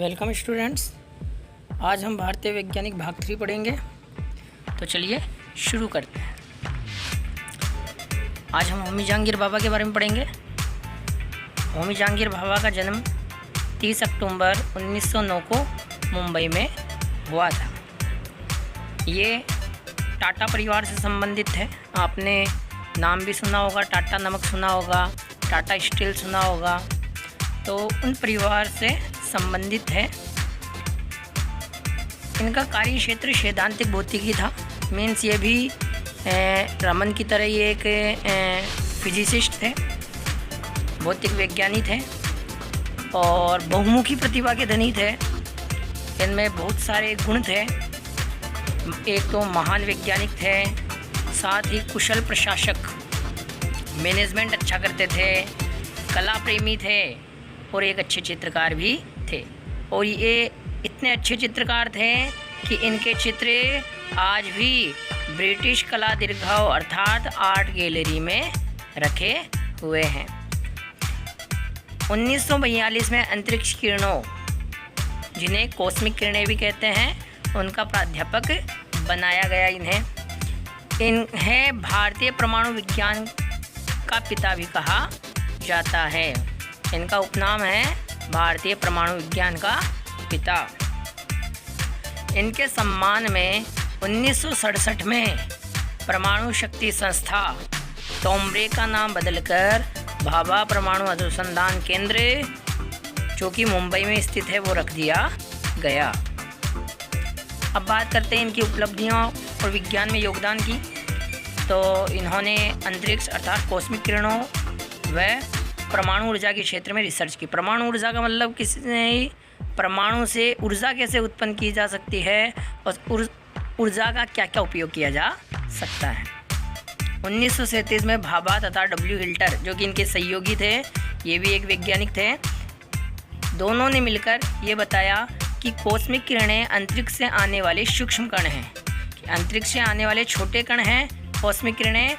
Welcome students. आज हम भारतीय वैज्ञानिक भाग 3 पढ़ेंगे। तो चलिए शुरू करते हैं। आज हम होमी जहांगीर भाभा के बारे में पढ़ेंगे। होमी जहांगीर भाभा का जन्म 30 अक्टूबर 1909 को मुंबई में हुआ था। ये टाटा परिवार से संबंधित है। आपने नाम भी सुना होगा, टाटा नमक सुना होगा, टाटा स्टील सुना होगा, तो उन परिवार से संबंधित है। इनका कार्य क्षेत्र सैद्धांतिक भौतिकी था। मीन्स ये भी रमन की तरह ये एक फिजिसिस्ट थे, भौतिक वैज्ञानिक थे और बहुमुखी प्रतिभा के धनी थे। इनमें बहुत सारे गुण थे। एक तो महान वैज्ञानिक थे, साथ ही कुशल प्रशासक, मैनेजमेंट अच्छा करते थे, कला प्रेमी थे और एक अच्छे चित्रकार भी थे। और ये इतने अच्छे चित्रकार थे कि इनके चित्र आज भी ब्रिटिश कला दीर्घाव अर्थात आर्ट गैलरी में रखे हुए हैं। 1942 में अंतरिक्ष किरणों, जिन्हें कॉस्मिक किरणें भी कहते हैं, उनका प्राध्यापक बनाया गया। इन्हें भारतीय परमाणु विज्ञान का पिता भी कहा जाता है। इनका उपनाम है भारतीय परमाणु विज्ञान का पिता। इनके सम्मान में 1967 में परमाणु शक्ति संस्था टोम्ब्रे का नाम बदलकर भाभा परमाणु अनुसंधान केंद्र, जो कि मुंबई में स्थित है, वो रख दिया गया। अब बात करते हैं इनकी उपलब्धियों और विज्ञान में योगदान की। तो इन्होंने अंतरिक्ष अर्थात कॉस्मिक किरणों व परमाणु ऊर्जा के क्षेत्र में रिसर्च की। परमाणु ऊर्जा का मतलब परमाणु से ऊर्जा कैसे उत्पन्न की जा सकती है और ऊर्जा का क्या क्या उपयोग किया जा सकता है। 1937 में भाभा तथा डब्ल्यू हिल्टर, जो कि इनके सहयोगी थे, ये भी एक वैज्ञानिक थे, दोनों ने मिलकर ये बताया कि कॉस्मिक किरणें अंतरिक्ष से आने वाले सूक्ष्म कण हैं। अंतरिक्ष से आने वाले छोटे कण हैं कॉस्मिक किरणें,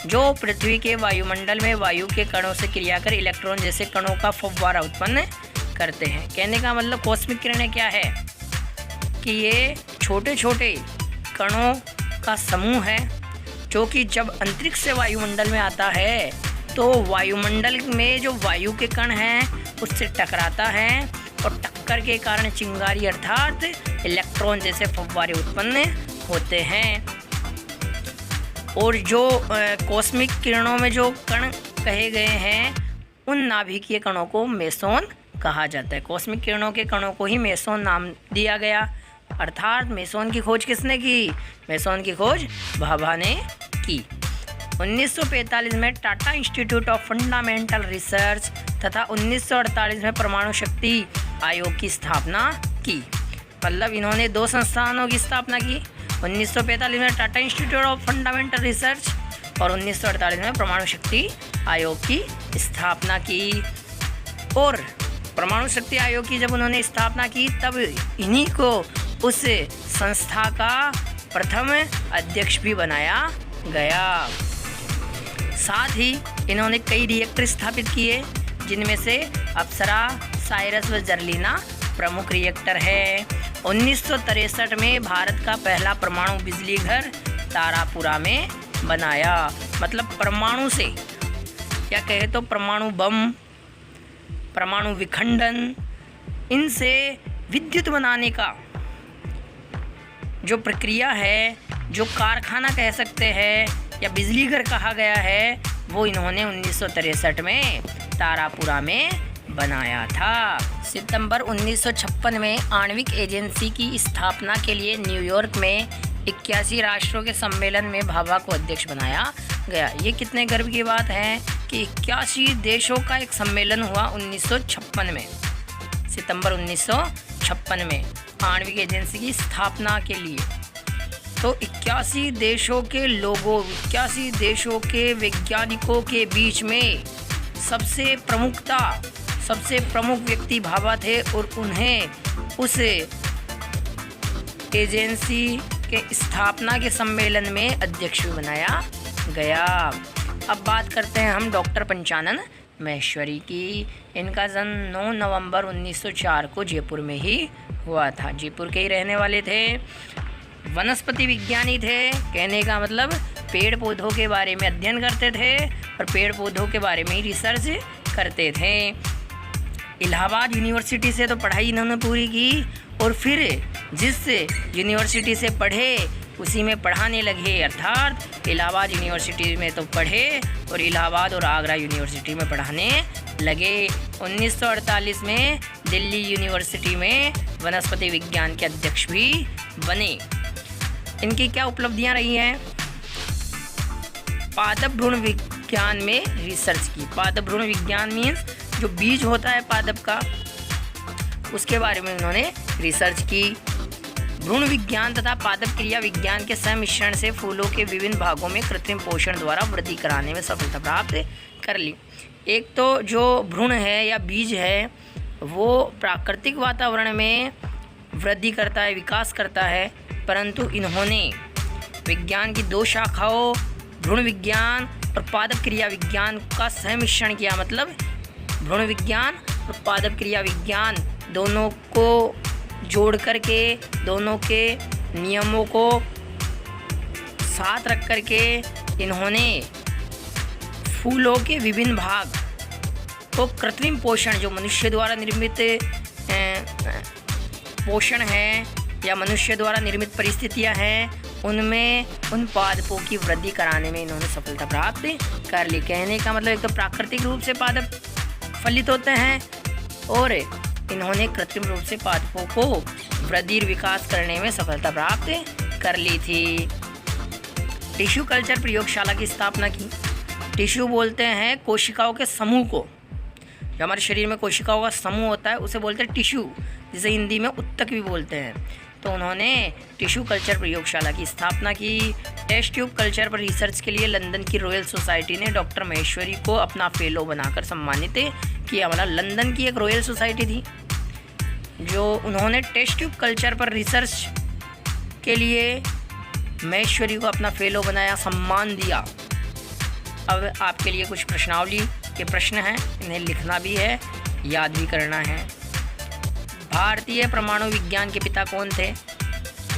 जो पृथ्वी के वायुमंडल में वायु के कणों से क्रिया कर इलेक्ट्रॉन जैसे कणों का फव्वारा उत्पन्न करते हैं। कहने का मतलब कॉस्मिक किरणें क्या है कि ये छोटे छोटे कणों का समूह है, जो कि जब अंतरिक्ष से वायुमंडल में आता है तो वायुमंडल में जो वायु के कण हैं उससे टकराता है और टक्कर के कारण चिंगारी अर्थात इलेक्ट्रॉन जैसे फव्वारे उत्पन्न होते हैं। और जो कॉस्मिक किरणों में जो कण कहे गए हैं, उन नाभिकीय कणों को मेसोन कहा जाता है। कॉस्मिक किरणों के कणों को ही मेसोन नाम दिया गया। अर्थात मेसोन की खोज किसने की? मेसोन की खोज भाभा ने की। 1945 में Tata institute of fundamental research तथा 1948 में परमाणु शक्ति आयोग की स्थापना की। मतलब इन्होंने दो संस्थानों की स्थापना की। 1945 में Tata institute of fundamental research और 1948 में परमाणु शक्ति आयोग की स्थापना की। और परमाणु शक्ति आयोग की जब उन्होंने स्थापना की, तब इन्हीं को उस संस्था का प्रथम अध्यक्ष भी बनाया गया। साथ ही इन्होंने कई रिएक्टर स्थापित किए, जिनमें से अप्सरा, साइरस व जर्लिना प्रमुख रिएक्टर है। 1963 में भारत का पहला परमाणु बिजली घर तारापुरा में बनाया। मतलब परमाणु से, या कहे तो परमाणु बम, परमाणु विखंडन, इनसे विद्युत बनाने का जो प्रक्रिया है, जो कारखाना कह सकते हैं या बिजली घर कहा गया है, वो इन्होंने 1963 में तारापुरा में बनाया था। सितंबर 1956 में आणविक एजेंसी की स्थापना के लिए न्यूयॉर्क में 81 राष्ट्रों के सम्मेलन में भाभा को अध्यक्ष बनाया गया। ये कितने गर्व की बात है कि 81 देशों का एक सम्मेलन हुआ 1956 में, सितंबर 1956 में आणविक एजेंसी की स्थापना के लिए। तो 81 देशों के लोगों, 81 देशों के वैज्ञानिकों के बीच में सबसे प्रमुख व्यक्ति भाभा थे और उन्हें उस एजेंसी के स्थापना के सम्मेलन में अध्यक्ष बनाया गया। अब बात करते हैं हम डॉक्टर पंचानन महेश्वरी की। इनका जन्म 9 नवंबर 1904 को जयपुर में ही हुआ था। जयपुर के ही रहने वाले थे। वनस्पति विज्ञानी थे, कहने का मतलब पेड़ पौधों के बारे में अध्ययन करते थे और पेड़ पौधों के बारे में ही रिसर्च करते थे। इलाहाबाद यूनिवर्सिटी से तो पढ़ाई इन्होंने पूरी की और फिर जिस यूनिवर्सिटी से पढ़े उसी में पढ़ाने लगे, अर्थात इलाहाबाद यूनिवर्सिटी में तो पढ़े और इलाहाबाद और आगरा यूनिवर्सिटी में पढ़ाने लगे। 1948 में दिल्ली यूनिवर्सिटी में वनस्पति विज्ञान के अध्यक्ष भी बने। इनकी क्या उपलब्धियां रही हैं? पादप भ्रूण विज्ञान में रिसर्च की। पादप भ्रूण विज्ञान मीन्स जो बीज होता है पादप का, उसके बारे में उन्होंने रिसर्च की। भ्रूण विज्ञान तथा पादप क्रिया विज्ञान के सम्मिश्रण से फूलों के विभिन्न भागों में कृत्रिम पोषण द्वारा वृद्धि कराने में सफलता प्राप्त कर ली। एक तो जो भ्रूण है या बीज है वो प्राकृतिक वातावरण में वृद्धि करता है, विकास करता है, परंतु इन्होंने विज्ञान की दो शाखाओं भ्रूण विज्ञान और पादप क्रिया विज्ञान का सम्मिश्रण किया। मतलब भ्रूण विज्ञान और पादप क्रिया विज्ञान दोनों को जोड़ करके, दोनों के नियमों को साथ रख करके इन्होंने फूलों के विभिन्न भाग को कृत्रिम पोषण, जो मनुष्य द्वारा निर्मित पोषण है या मनुष्य द्वारा निर्मित परिस्थितियां हैं, उनमें उन पादपों की वृद्धि कराने में इन्होंने सफलता प्राप्त कर ली। कहने का मतलब एक तो प्राकृतिक रूप से पादप फलित होते हैं और इन्होंने कृत्रिम रूप से पादपों को वृद्धि और विकास करने में सफलता प्राप्त कर ली थी। टिश्यू कल्चर प्रयोगशाला की स्थापना की। टिश्यू बोलते हैं कोशिकाओं के समूह को। जो हमारे शरीर में कोशिकाओं का समूह होता है उसे बोलते हैं टिश्यू, जिसे हिंदी में उत्तक भी बोलते हैं। तो उन्होंने टिश्यू कल्चर प्रयोगशाला की स्थापना की। टेस्ट ट्यूब कल्चर पर रिसर्च के लिए लंदन की रॉयल सोसाइटी ने डॉक्टर महेश्वरी को अपना फेलो बनाकर सम्मानित किया। मतलब लंदन की एक रॉयल सोसाइटी थी जो उन्होंने टेस्ट ट्यूब कल्चर पर रिसर्च के लिए महेश्वरी को अपना फेलो बनाया, सम्मान दिया। अब आपके लिए कुछ प्रश्नावली के प्रश्न हैं, इन्हें लिखना भी है, याद भी करना है। भारतीय परमाणु विज्ञान के पिता कौन थे?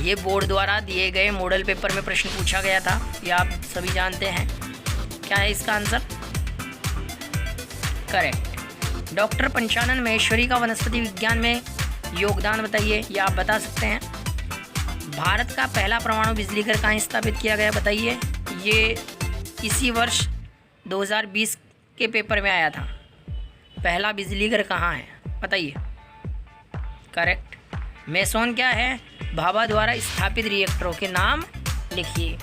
ये बोर्ड द्वारा दिए गए मॉडल पेपर में प्रश्न पूछा गया था, यह आप सभी जानते हैं। क्या है इसका answer? Correct. Doctor Panchanan Maheshwari का वनस्पति विज्ञान में योगदान बताइए, या आप बता सकते हैं। भारत का पहला परमाणु बिजली घर कहाँ स्थापित किया गया, बताइए। ये इसी वर्ष 2020 के पेपर में आया था। पहला बिजली घर कहाँ है, बताइए। करेक्ट। मेसोन क्या है? भाभा द्वारा स्थापित रिएक्टरों के नाम लिखिए।